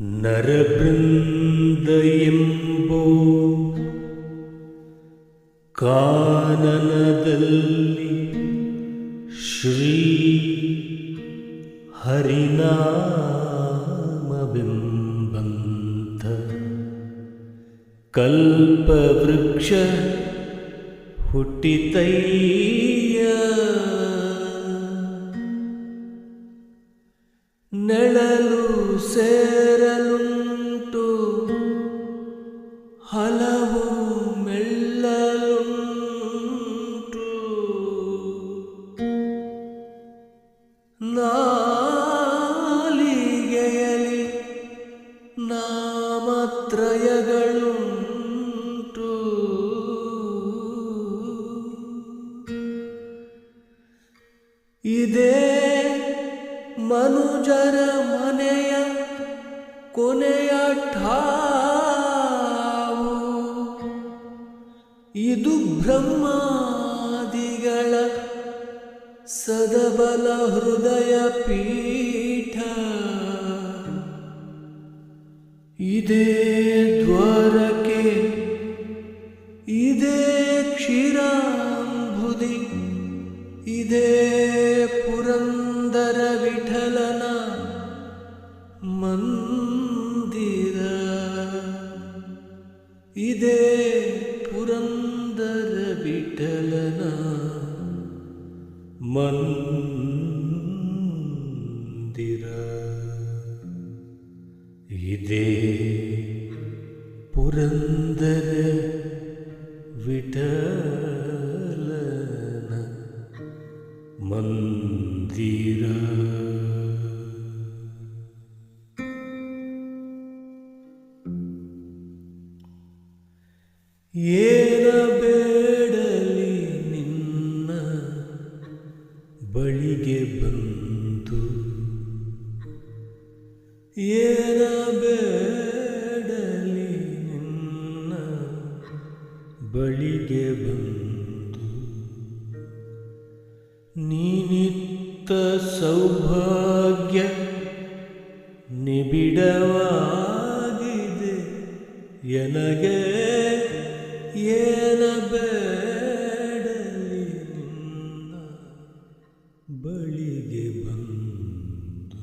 ನರಬೃಂದ ಎಂಬೋ ಕಾನನದಲ್ಲಿ ಶ್ರೀ ಹರಿನಾಮವೆಂಬಂಥ ಕಲ್ಪವೃಕ್ಷ ಹುಟ್ಟಿತಯ್ಯ. ನೆಳಲು ಸೇರಲುಂಟು ಹಲವು ಮೆಳ್ಳಲುಂಟು. ನಾಲಿಗೆಯಲಿ ನಾಮತ್ರಯಗಳುಂಟು. ಇದೇ ಮನುಜರ ಮನೆಯ ಕೊನೆಯ ಠಾವು. ಇದು ಬ್ರಹ್ಮಾದಿಗಳ ಸದಬಲ ಹೃದಯ ಪೀಠ. ಇದೇ ದ್ವಾರಕೆ, ಇದೇ ಕ್ಷೀರಾಂಬುದಿ, ಇದೇ ಪುರಂದರ ವಿಠಲನ ಮಂದಿರ. ಇದೇ ಪುರಂದರ ವಿಠಲನ ಮಂದಿರ. ಇದೇ ಪುರಂದರ ವಿಠಲನ ಮಂದಿರ. ಏನ ಬೇಡಲಿ ನಿನ್ನ ಬಳಿಗೆ ಬಂದು, ಏನ ಬೇಡಲಿ ನಿನ್ನ ಬಳಿಗೆ ಬಂದು. ನೀನಿತ್ತ ಸೌಭಾಗ್ಯ ನಿಬಿಡವಾಗಿದೆ ಎನಗೆ. ಏನ ಬೇಡಲಿ ನಿನ್ನ ಬಳಿಗೆ ಬಂದು.